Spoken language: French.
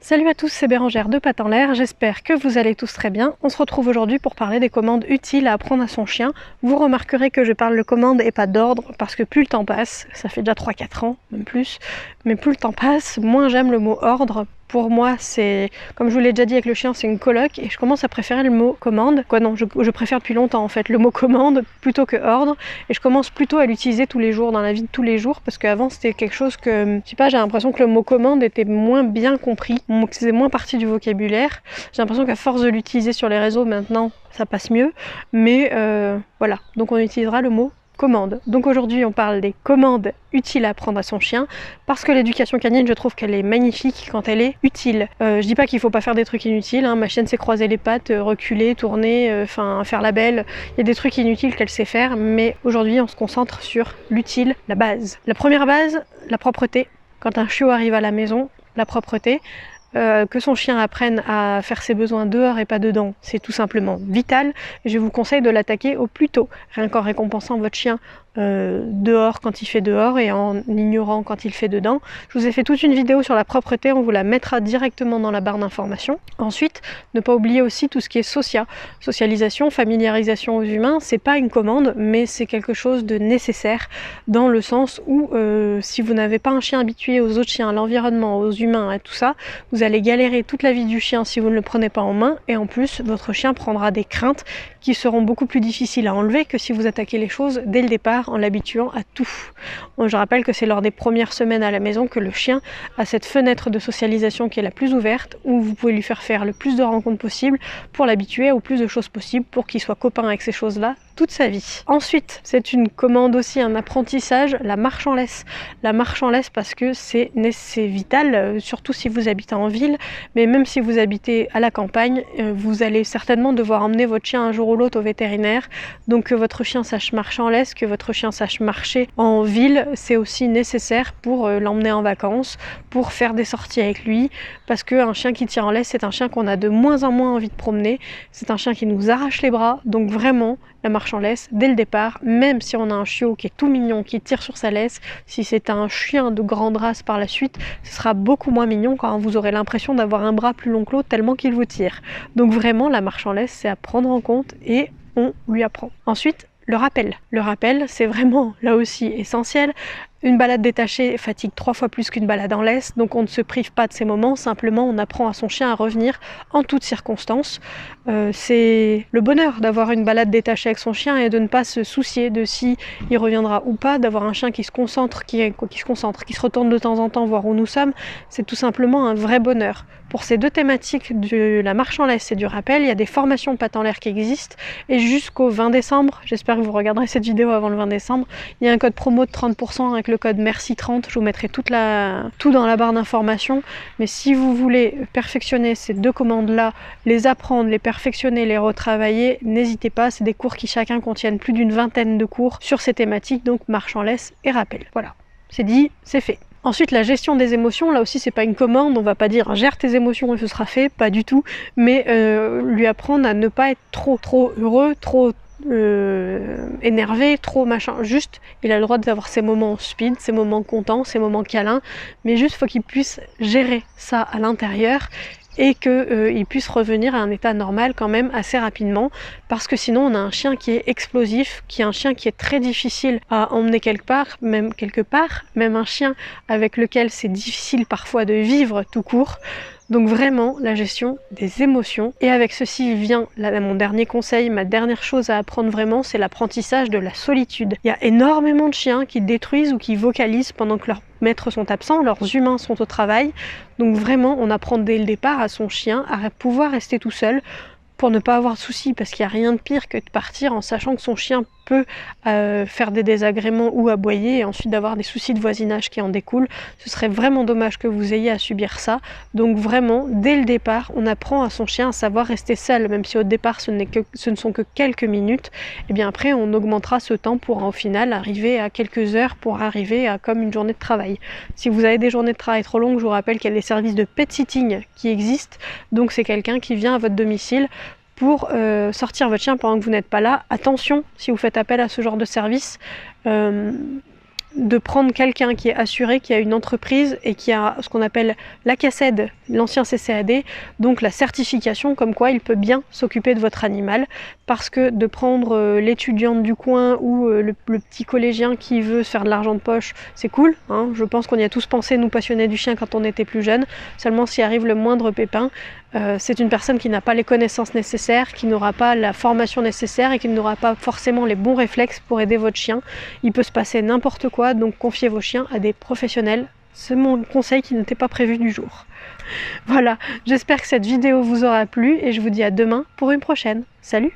Salut à tous, c'est Bérangère de Pattes en l'air, j'espère que vous allez tous très bien. On se retrouve aujourd'hui pour parler des commandes utiles à apprendre à son chien. Vous remarquerez que je parle de commandes et pas d'ordre, parce que plus le temps passe, ça fait déjà 3-4 ans, même plus, mais plus le temps passe, moins j'aime le mot ordre. Pour moi, c'est, comme je vous l'ai déjà dit avec le chien, c'est une coloc et je commence à préférer le mot commande. Je préfère depuis longtemps en fait le mot commande plutôt que ordre et je commence plutôt à l'utiliser tous les jours, dans la vie de tous les jours, parce qu'avant c'était quelque chose que, je sais pas, j'ai l'impression que le mot commande était moins bien compris, que c'était moins partie du vocabulaire. J'ai l'impression qu'à force de l'utiliser sur les réseaux maintenant, ça passe mieux, mais voilà, donc on utilisera le mot commande. Donc aujourd'hui on parle des commandes utiles à apprendre à son chien parce que l'éducation canine, je trouve qu'elle est magnifique quand elle est utile. Je dis pas qu'il faut pas faire des trucs inutiles, hein. Ma chienne sait croiser les pattes, reculer, tourner, faire la belle. Il y a des trucs inutiles qu'elle sait faire, mais aujourd'hui on se concentre sur l'utile, la base. La première base, la propreté. Quand un chiot arrive à la maison, la propreté. Que son chien apprenne à faire ses besoins dehors et pas dedans, c'est tout simplement vital. Je vous conseille de l'attaquer au plus tôt, rien qu'en récompensant votre chien dehors quand il fait dehors et en ignorant quand il fait dedans. Je vous ai fait toute une vidéo sur la propreté, on vous la mettra directement dans la barre d'information. Ensuite, ne pas oublier aussi tout ce qui est socialisation, familiarisation aux humains. C'est pas une commande, mais c'est quelque chose de nécessaire dans le sens où si vous n'avez pas un chien habitué aux autres chiens, à l'environnement, aux humains, à tout ça, vous allez galérer toute la vie du chien si vous ne le prenez pas en main et en plus votre chien prendra des craintes qui seront beaucoup plus difficiles à enlever que si vous attaquez les choses dès le départ en l'habituant à tout. Je rappelle que c'est lors des premières semaines à la maison que le chien a cette fenêtre de socialisation qui est la plus ouverte où vous pouvez lui faire le plus de rencontres possible pour l'habituer au plus de choses possibles pour qu'il soit copain avec ces choses-là toute sa vie. Ensuite, c'est une commande aussi, un apprentissage, la marche en laisse. La marche en laisse parce que c'est vital, surtout si vous habitez en ville, mais même si vous habitez à la campagne, vous allez certainement devoir emmener votre chien un jour ou l'autre au vétérinaire. Donc que votre chien sache marcher en laisse, que votre chien sache marcher en ville, c'est aussi nécessaire pour l'emmener en vacances, pour faire des sorties avec lui, parce qu'un chien qui tire en laisse, c'est un chien qu'on a de moins en moins envie de promener, c'est un chien qui nous arrache les bras, donc vraiment, la marche en laisse dès le départ, même si on a un chiot qui est tout mignon, qui tire sur sa laisse, si c'est un chien de grande race par la suite, ce sera beaucoup moins mignon quand vous aurez l'impression d'avoir un bras plus long que l'autre tellement qu'il vous tire. Donc vraiment, la marche en laisse, c'est à prendre en compte et on lui apprend. Ensuite, le rappel. Le rappel, c'est vraiment là aussi essentiel. Une balade détachée fatigue 3 fois plus qu'une balade en laisse, donc on ne se prive pas de ces moments, simplement on apprend à son chien à revenir en toutes circonstances. C'est le bonheur d'avoir une balade détachée avec son chien et de ne pas se soucier de si il reviendra ou pas, d'avoir un chien qui se concentre, qui se retourne de temps en temps voir où nous sommes, c'est tout simplement un vrai bonheur. Pour ces deux thématiques de la marche en laisse et du rappel, il y a des formations pattes en l'air qui existent et jusqu'au 20 décembre, j'espère que vous regarderez cette vidéo avant le 20 décembre, il y a un code promo de 30% avec le code MERCI30, je vous mettrai tout dans la barre d'information, mais si vous voulez perfectionner ces deux commandes-là, les apprendre, les perfectionner, les retravailler, n'hésitez pas, c'est des cours qui chacun contiennent plus d'une vingtaine de cours sur ces thématiques, donc marche en laisse et rappel. Voilà, c'est dit, c'est fait. Ensuite, la gestion des émotions, là aussi c'est pas une commande, on va pas dire gère tes émotions et ce sera fait, pas du tout, mais lui apprendre à ne pas être trop heureux, trop énervé, trop machin, juste il a le droit d'avoir ses moments speed, ses moments contents, ses moments câlins, mais juste faut qu'il puisse gérer ça à l'intérieur et qu'il puisse revenir à un état normal quand même assez rapidement, parce que sinon on a un chien qui est explosif, qui est un chien qui est très difficile à emmener quelque part, même un chien avec lequel c'est difficile parfois de vivre tout court. Donc vraiment la gestion des émotions. Et avec ceci vient mon dernier conseil, ma dernière chose à apprendre vraiment, c'est l'apprentissage de la solitude. Il y a énormément de chiens qui détruisent ou qui vocalisent pendant que leurs maîtres sont absents, leurs humains sont au travail. Donc vraiment on apprend dès le départ à son chien à pouvoir rester tout seul pour ne pas avoir de soucis, parce qu'il n'y a rien de pire que de partir en sachant que son chien peut faire des désagréments ou aboyer et ensuite d'avoir des soucis de voisinage qui en découlent. Ce serait vraiment dommage que vous ayez à subir ça. Donc vraiment, dès le départ, on apprend à son chien à savoir rester seul, même si au départ ce ne sont que quelques minutes. Et bien après, on augmentera ce temps pour au final arriver à quelques heures, pour arriver à comme une journée de travail. Si vous avez des journées de travail trop longues, je vous rappelle qu'il y a des services de pet sitting qui existent. Donc c'est quelqu'un qui vient à votre domicile pour sortir votre chien pendant que vous n'êtes pas là. Attention, si vous faites appel à ce genre de service, de prendre quelqu'un qui est assuré, qui a une entreprise et qui a ce qu'on appelle la CACED, l'ancien CCAD, donc la certification comme quoi il peut bien s'occuper de votre animal, parce que de prendre l'étudiante du coin ou le petit collégien qui veut se faire de l'argent de poche, c'est cool, hein, je pense qu'on y a tous pensé, nous passionnés du chien, quand on était plus jeunes, seulement s'il arrive le moindre pépin, c'est une personne qui n'a pas les connaissances nécessaires, qui n'aura pas la formation nécessaire et qui n'aura pas forcément les bons réflexes pour aider votre chien. Il peut se passer n'importe quoi, donc confiez vos chiens à des professionnels. C'est mon conseil qui n'était pas prévu du jour. Voilà, j'espère que cette vidéo vous aura plu et je vous dis à demain pour une prochaine. Salut!